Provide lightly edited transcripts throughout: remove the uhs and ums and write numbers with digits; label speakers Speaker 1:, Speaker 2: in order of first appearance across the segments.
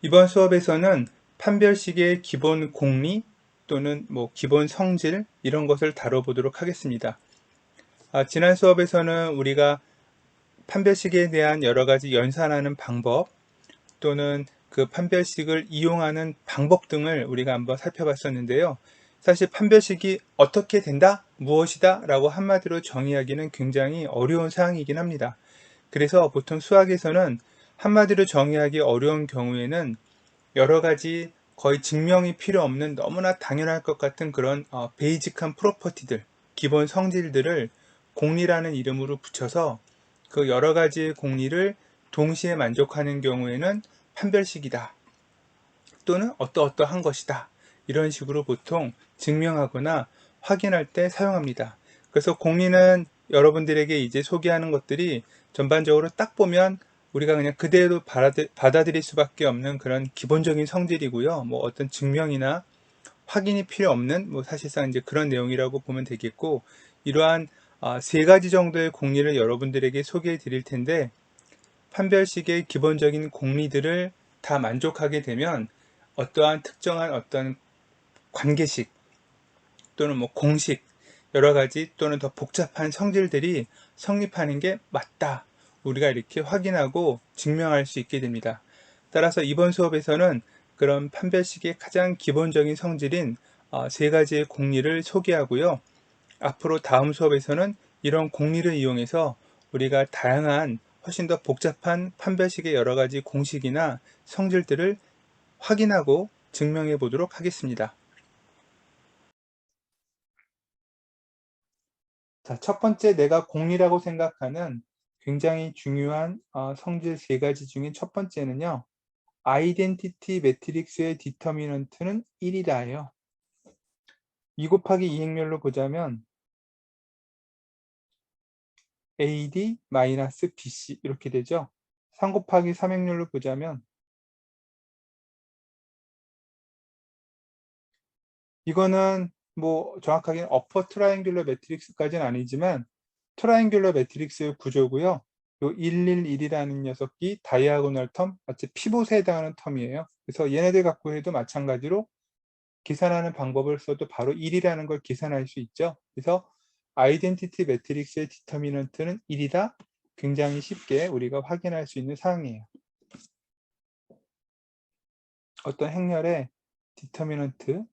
Speaker 1: 이번 수업에서는 판별식의 기본 공리 또는 기본 성질 이런 것을 다뤄보도록 하겠습니다. 지난 수업에서는 우리가 판별식에 대한 여러 가지 연산하는 방법 또는 그 판별식을 이용하는 방법 등을 우리가 한번 살펴봤었는데요. 사실 판별식이 어떻게 된다? 무엇이다? 라고 한마디로 정의하기는 굉장히 어려운 사항이긴 합니다. 그래서 보통 수학에서는 한마디로 정의하기 어려운 경우에는 여러 가지 거의 증명이 필요 없는 너무나 당연할 것 같은 그런 베이직한 프로퍼티들, 기본 성질들을 공리라는 이름으로 붙여서 그 여러 가지의 공리를 동시에 만족하는 경우에는 판별식이다 또는 어떠어떠한 것이다 이런 식으로 보통 증명하거나 확인할 때 사용합니다. 그래서 공리는 여러분들에게 이제 소개하는 것들이 전반적으로 딱 보면 우리가 그냥 그대로 받아들일 수밖에 없는 그런 기본적인 성질이고요. 어떤 증명이나 확인이 필요 없는 사실상 이제 그런 내용이라고 보면 되겠고, 이러한 세 가지 정도의 공리를 여러분들에게 소개해 드릴 텐데, 판별식의 기본적인 공리들을 다 만족하게 되면 어떠한 특정한 어떤 관계식 또는 공식 여러 가지 또는 더 복잡한 성질들이 성립하는 게 맞다. 우리가 이렇게 확인하고 증명할 수 있게 됩니다. 따라서 이번 수업에서는 그런 판별식의 가장 기본적인 성질인 세 가지의 공리를 소개하고요. 앞으로 다음 수업에서는 이런 공리를 이용해서 우리가 다양한 훨씬 더 복잡한 판별식의 여러 가지 공식이나 성질들을 확인하고 증명해 보도록 하겠습니다. 자, 첫 번째 내가 공리라고 생각하는 굉장히 중요한 성질 세 가지 중에 첫 번째는요. 아이덴티티 매트릭스의 디터미넌트는 1이다예요. 2 곱하기 2 행렬로 보자면 AD-BC 이렇게 되죠. 3 곱하기 3 행렬로 보자면 이거는 정확하게는 어퍼 트라이앵귤러 매트릭스까지는 아니지만 트라이앵귤러 매트릭스의 구조고요. 요 111이라는 녀석이 다이아고널 텀, 마치 피봇에 해당하는 텀이에요. 그래서 얘네들 갖고 해도 마찬가지로 계산하는 방법을 써도 바로 1이라는 걸 계산할 수 있죠. 그래서 아이덴티티 매트릭스의 디터미넌트는 1이다. 굉장히 쉽게 우리가 확인할 수 있는 사항이에요. 어떤 행렬의 디터미넌트,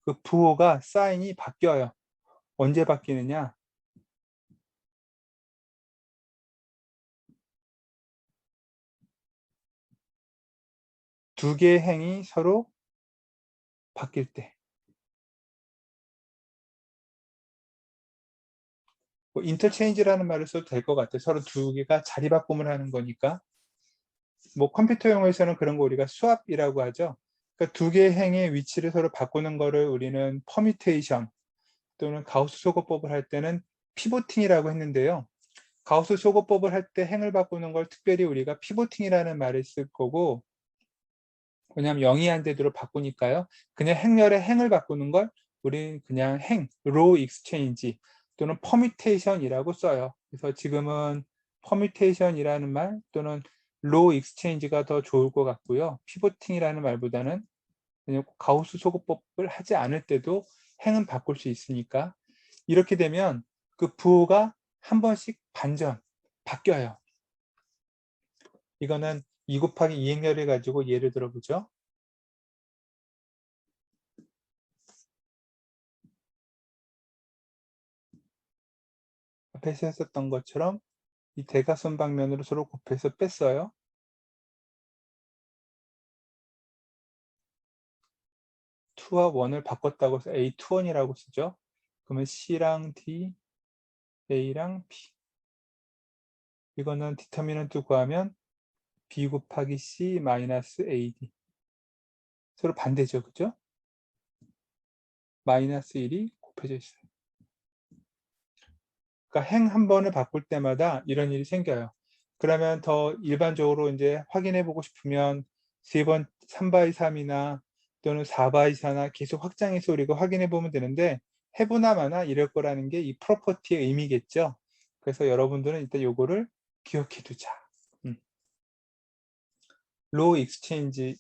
Speaker 1: 그 부호가 사인이 바뀌어요. 언제 바뀌느냐? 두 개의 행이 서로 바뀔 때. 인터체인지라는 말을 써도 될 것 같아요. 서로 두 개가 자리 바꿈을 하는 거니까. 컴퓨터 용어에서는 그런 거 우리가 스왑이라고 하죠. 그러니까 두 개의 행의 위치를 서로 바꾸는 거를 우리는 퍼뮤테이션 또는 가우스 소거법을 할 때는 피보팅이라고 했는데요. 가우스 소거법을 할 때 행을 바꾸는 걸 특별히 우리가 피보팅이라는 말을 쓸 거고, 왜냐하면 영이한 대도로 바꾸니까요. 그냥 행렬의 행을 바꾸는 걸 우리는 그냥 행, 로우 익스체인지 또는 퍼뮤테이션이라고 써요. 그래서 지금은 퍼뮤테이션이라는 말 또는 로우 익스체인지가 더 좋을 것 같고요. 피보팅이라는 말보다는 그냥 가우스 소거법을 하지 않을 때도 행은 바꿀 수 있으니까, 이렇게 되면 그 부호가 한 번씩 반전, 바뀌어요. 이거는 2 곱하기 2 행렬을 가지고 예를 들어보죠. 앞에서 했었던 것처럼 이 대각선 방면으로 서로 곱해서 뺐어요. X와 1을 바꿨다고 해서 A21이라고 쓰죠. 그러면 C랑 D, A랑 B. 이거는 디터미넌트 구하면 B 곱하기 C 마이너스 AD. 서로 반대죠. 그죠? 마이너스 1이 곱해져 있어요. 그러니까 행 한 번을 바꿀 때마다 이런 일이 생겨요. 그러면 더 일반적으로 이제 확인해 보고 싶으면 3번 3바이 3이나 또는 4바이 4나 계속 확장해서 우리가 확인해 보면 되는데, 해보나 마나 이럴 거라는 게 이 프로퍼티의 의미겠죠. 그래서 여러분들은 일단 요거를 기억해 두자. 로우 익스체인지에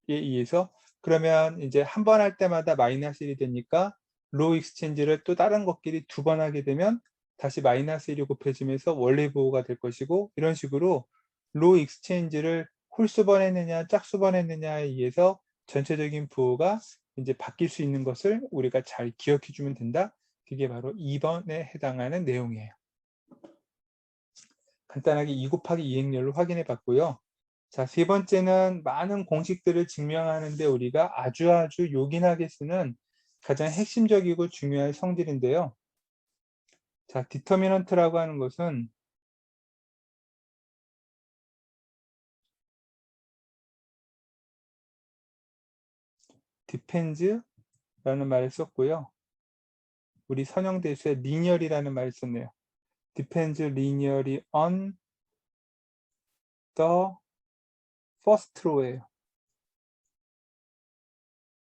Speaker 1: 의해서 그러면 이제 한 번 할 때마다 마이너스 1이 되니까 로우 익스체인지를 또 다른 것끼리 두 번 하게 되면 다시 마이너스 1이 곱해지면서 원래 부호가 될 것이고, 이런 식으로 로우 익스체인지를 홀수번 했느냐 짝수번 했느냐에 의해서 전체적인 부호가 이제 바뀔 수 있는 것을 우리가 잘 기억해 주면 된다. 그게 바로 2번에 해당하는 내용이에요. 간단하게 2 곱하기 2 행렬을 확인해 봤고요. 자, 세 번째는 많은 공식들을 증명하는 데 우리가 아주 요긴하게 쓰는 가장 핵심적이고 중요한 성질인데요. 자, 디터미넌트라고 하는 것은 디펜즈라는 말을 썼고요. 우리 선형대수에 리니얼이라는 말을 썼네요. depends linearly on the first row예요.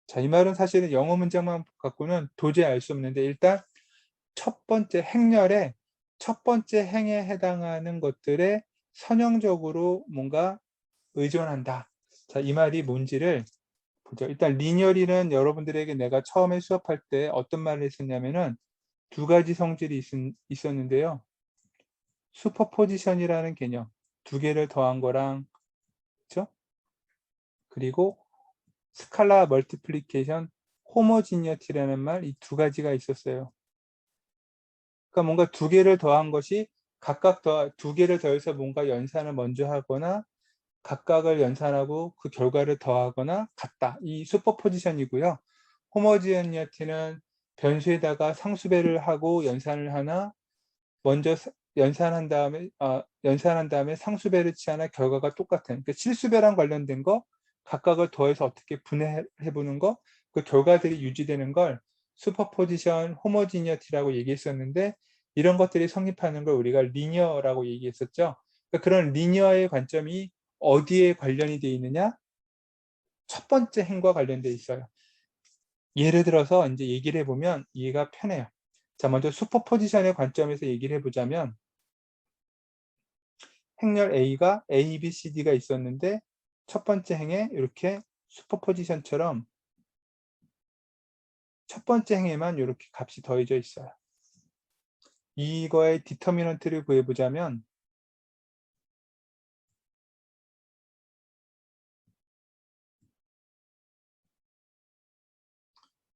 Speaker 1: 자, 이 말은 사실은 영어 문장만 갖고는 도저히 알 수 없는데, 일단 첫 번째 행렬에 첫 번째 행에 해당하는 것들에 선형적으로 뭔가 의존한다. 자, 이 말이 뭔지를 보죠. 일단 리니어리는 여러분들에게 내가 처음에 수업할 때 어떤 말을 했었냐면은 두 가지 성질이 있었는데요. 슈퍼포지션이라는 개념, 두 개를 더한 거랑, 그렇죠? 그리고 스칼라 멀티플리케이션, 호모지니어티라는 말, 이 두 가지가 있었어요. 그러니까 뭔가 두 개를 더한 것이 각각 두 개를 더해서 뭔가 연산을 먼저 하거나 각각을 연산하고 그 결과를 더하거나 같다. 이 슈퍼포지션이고요. 호모지니어티는 변수에다가 상수배를 하고 연산을 하나, 먼저 연산한 다음에 상수배를 취하나 결과가 똑같은, 그러니까 실수배랑 관련된 거, 각각을 더해서 어떻게 분해해 보는 거, 그 결과들이 유지되는 걸 슈퍼포지션, 호모지니어티라고 얘기했었는데, 이런 것들이 성립하는 걸 우리가 리니어라고 얘기했었죠. 그러니까 그런 리니어의 관점이 어디에 관련이 되어 있느냐? 첫 번째 행과 관련되어 있어요. 예를 들어서 이제 얘기를 해보면 이해가 편해요. 자, 먼저 슈퍼포지션의 관점에서 얘기를 해보자면, 행렬 A가 A, B, C, D가 있었는데 첫 번째 행에 이렇게 슈퍼포지션처럼 첫 번째 행에만 이렇게 값이 더해져 있어요. 이거의 디터미넌트를 구해보자면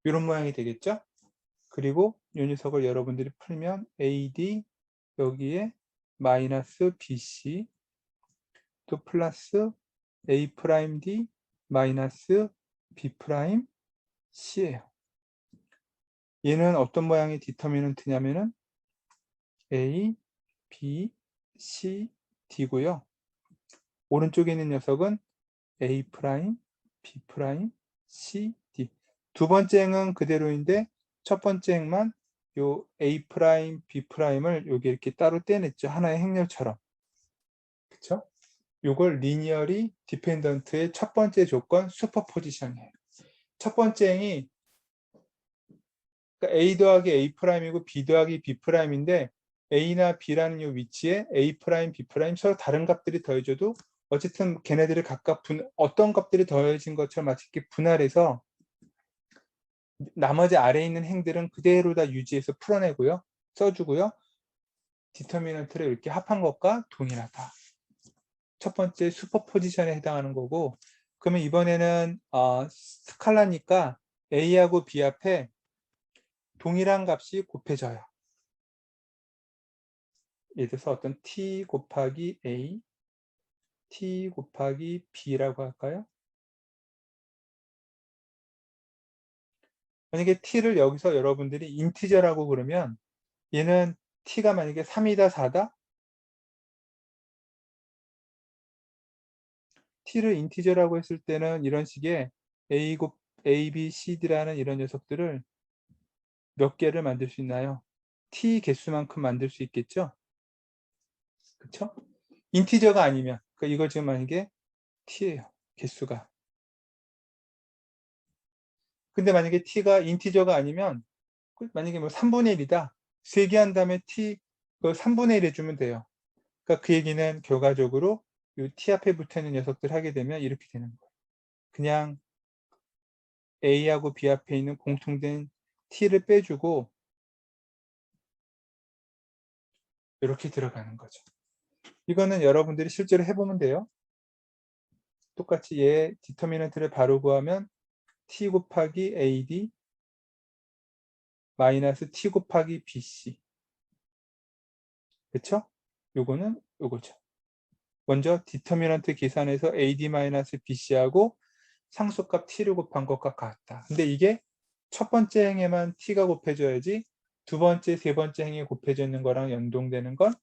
Speaker 1: 이런 모양이 되겠죠? 그리고 이 녀석을 여러분들이 풀면 AD 여기에 마이너스 BC 또 플러스 A'D 마이너스 B'C예요. 얘는 어떤 모양의 디터미넌트냐면은 A, B, C, D고요. 오른쪽에 있는 녀석은 A', B', C, D. 두 번째 행은 그대로인데 첫 번째 행만 요 A', B'을 여기 이렇게 따로 떼냈죠. 하나의 행렬처럼. 그쵸? 요걸 리니어리 디펜던트의 첫 번째 조건 슈퍼포지션이에요. 첫 번째 행이 그러니까 A 더하기 A'이고 B 더하기 B'인데 A나 B라는 이 위치에 A', B' 서로 다른 값들이 더해져도 어쨌든 걔네들을 각각 어떤 값들이 더해진 것처럼 마치 이렇게 분할해서 나머지 아래에 있는 행들은 그대로 다 유지해서 풀어내고요. 써주고요. 디터미넌트를 이렇게 합한 것과 동일하다. 첫 번째 슈퍼포지션에 해당하는 거고, 그러면 이번에는 스칼라니까 A하고 B 앞에 동일한 값이 곱해져요. 예를 들어서 어떤 t 곱하기 a, t 곱하기 b라고 할까요? 만약에 t를 여기서 여러분들이 인티저라고 그러면 얘는 t가 만약에 3이다 4다? t를 인티저라고 했을 때는 이런 식의 a, b, c, d라는 이런 녀석들을 몇 개를 만들 수 있나요? t 개수만큼 만들 수 있겠죠? 그쵸? 인티저가 아니면, 그러니까 이거 지금 만약에 t예요. 개수가. 근데 만약에 t가 인티저가 아니면 만약에 뭐 3분의 1이다. 세개한 다음에 t 그 3분의 1 해주면 돼요. 그러니까 그 얘기는 결과적으로 이 t 앞에 붙어있는 녀석들 하게 되면 이렇게 되는 거예요. 그냥 a하고 b 앞에 있는 공통된 t를 빼주고 이렇게 들어가는 거죠. 이거는 여러분들이 실제로 해보면 돼요. 똑같이 얘 디터미넌트를 바로 구하면 t 곱하기 ad 마이너스 t 곱하기 bc. 그쵸? 요거는 요거죠. 먼저 디터미넌트 계산해서 ad-bc하고 상수값 t를 곱한 것과 같다. 근데 이게 첫 번째 행에만 t가 곱해져야지 두 번째, 세 번째 행에 곱해져 있는 거랑 연동되는 건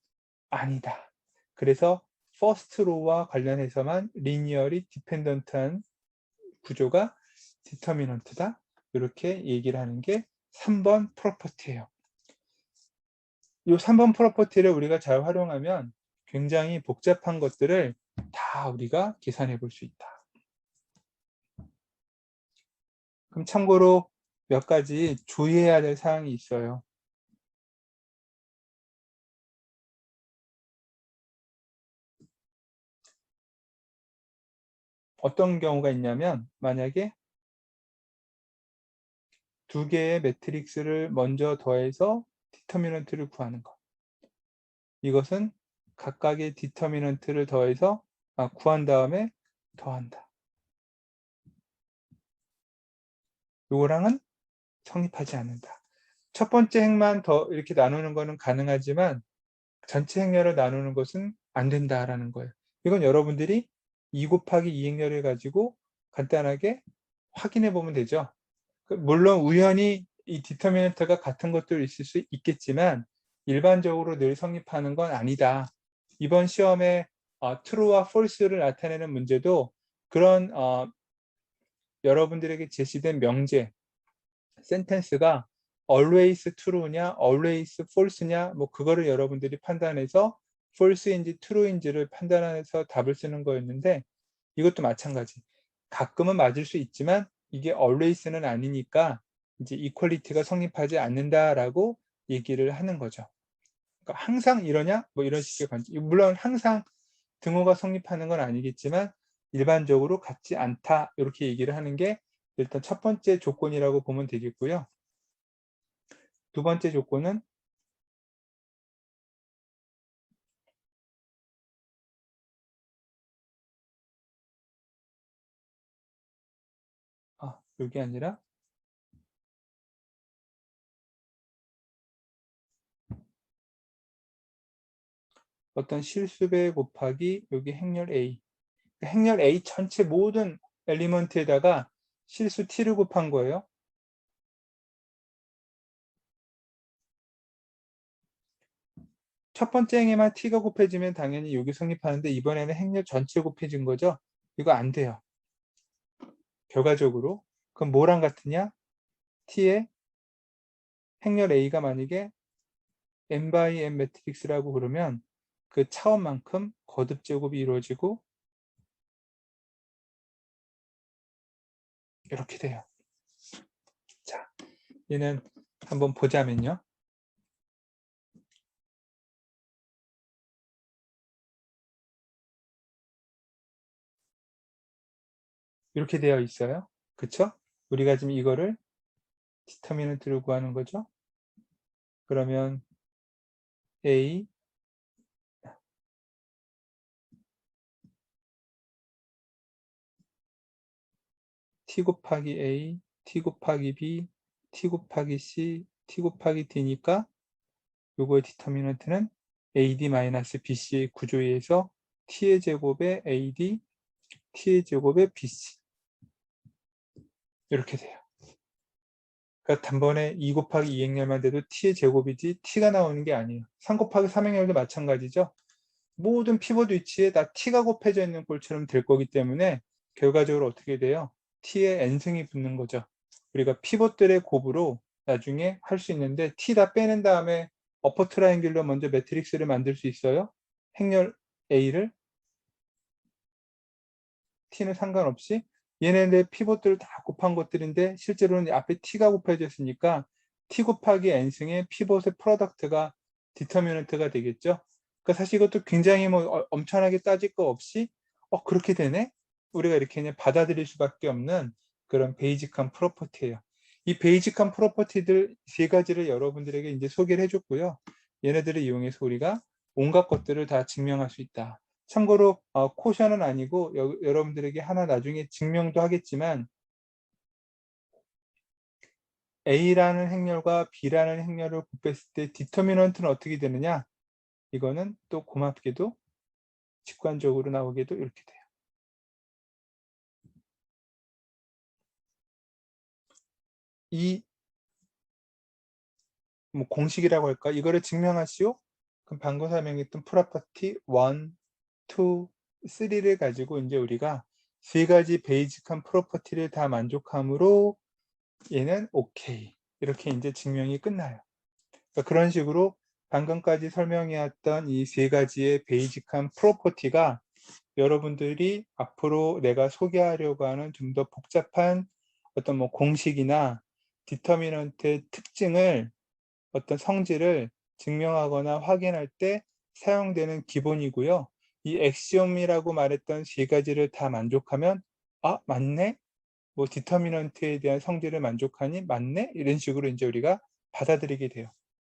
Speaker 1: 아니다. 그래서 first row와 관련해서만 linearly dependent한 구조가 디터미넌트다. 이렇게 얘기를 하는 게 3번 프로퍼티예요. 이 3번 프로퍼티를 우리가 잘 활용하면 굉장히 복잡한 것들을 다 우리가 계산해 볼 수 있다. 그럼 참고로 몇 가지 주의해야 될 사항이 있어요. 어떤 경우가 있냐면 만약에 두 개의 매트릭스를 먼저 더해서 디터미넌트를 구하는 것. 이것은 각각의 디터미넌트를 더해서 구한 다음에 더한다. 요거랑은 성립하지 않는다. 첫 번째 행만 더 이렇게 나누는 것은 가능하지만 전체 행렬을 나누는 것은 안 된다라는 거예요. 이건 여러분들이 2 곱하기 2 행렬을 가지고 간단하게 확인해 보면 되죠. 물론 우연히 이 디터미넌트가 같은 것도 있을 수 있겠지만 일반적으로 늘 성립하는 건 아니다. 이번 시험에 true와 false를 나타내는 문제도 그런 여러분들에게 제시된 명제, 센텐스가 always true냐, always false냐, 뭐 그거를 여러분들이 판단해서 false인지 true인지를 판단해서 답을 쓰는 거였는데 이것도 마찬가지. 가끔은 맞을 수 있지만 이게 always는 아니니까 이제 equality가 성립하지 않는다라고 얘기를 하는 거죠. 그러니까 항상 이러냐? 뭐 이런 식의 관점. 물론 항상 등호가 성립하는 건 아니겠지만 일반적으로 같지 않다. 이렇게 얘기를 하는 게 일단 첫 번째 조건이라고 보면 되겠고요. 두 번째 조건은 여기 아니라 어떤 실수배 곱하기 여기 행렬 A. 행렬 A 전체 모든 엘리먼트에다가 실수 t를 곱한 거예요. 첫 번째 행에만 t가 곱해지면 당연히 여기 성립하는데 이번에는 행렬 전체 곱해진 거죠. 이거 안 돼요. 결과적으로. 그럼 뭐랑 같으냐? t의 행렬 A가 만약에 n by n 매트릭스라고 그러면 그 차원만큼 거듭 제곱이 이루어지고 이렇게 돼요. 자, 얘는 한번 보자면요. 이렇게 되어 있어요. 그쵸? 우리가 지금 이거를 디터미넌트를 구하는 거죠. 그러면 A t 곱하기 A, t 곱하기 B, t 곱하기 C, t 곱하기 D니까 요거의 디터미넌트는 AD-BC의 구조에 의해서 t의 제곱에 AD, t의 제곱에 BC 이렇게 돼요. 그러니까 단번에 2 곱하기 2행렬만 돼도 t의 제곱이지 t가 나오는 게 아니에요. 3 곱하기 3행렬도 마찬가지죠. 모든 피벗 위치에 다 t가 곱해져 있는 꼴처럼 될 거기 때문에 결과적으로 어떻게 돼요? t에 n승이 붙는 거죠. 우리가 피벗들의 곱으로 나중에 할 수 있는데 t 다 빼낸 다음에 어퍼 트라이앵글로 먼저 매트릭스를 만들 수 있어요. 행렬 A를 t는 상관없이 얘네들 피벗들을 다 곱한 것들인데 실제로는 앞에 t가 곱해져 있으니까 t 곱하기 n승의 피벗의 프로덕트가 디터미넌트가 되겠죠. 그러니까 사실 이것도 굉장히 뭐 엄청나게 따질 거 없이 그렇게 되네? 우리가 이렇게 그냥 받아들일 수밖에 없는 그런 베이직한 프로퍼티예요. 이 베이직한 프로퍼티들 세 가지를 여러분들에게 이제 소개를 해줬고요. 얘네들을 이용해서 우리가 온갖 것들을 다 증명할 수 있다. 참고로 코션은 아니고 여러분들에게 하나 나중에 증명도 하겠지만 A라는 행렬과 B라는 행렬을 곱했을 때 디터미넌트는 어떻게 되느냐? 이거는 또 고맙게도 직관적으로 나오게도 이렇게 돼요. 이 뭐 공식이라고 할까? 이거를 증명하시오? 그럼 방금 설명했던 프로퍼티 1, 2, 3를 가지고 이제 우리가 세 가지 베이직한 프로퍼티를 다 만족함으로 얘는 오케이. 이렇게 이제 증명이 끝나요. 그러니까 그런 식으로 방금까지 설명해왔던 이 세 가지의 베이직한 프로퍼티가 여러분들이 앞으로 내가 소개하려고 하는 좀 더 복잡한 어떤 뭐 공식이나 디터미넌트의 특징을 어떤 성질을 증명하거나 확인할 때 사용되는 기본이고요. 이 엑시옴이라고 말했던 세 가지를 다 만족하면 맞네? 뭐 디터미넌트에 대한 성질을 만족하니 맞네? 이런 식으로 이제 우리가 받아들이게 돼요.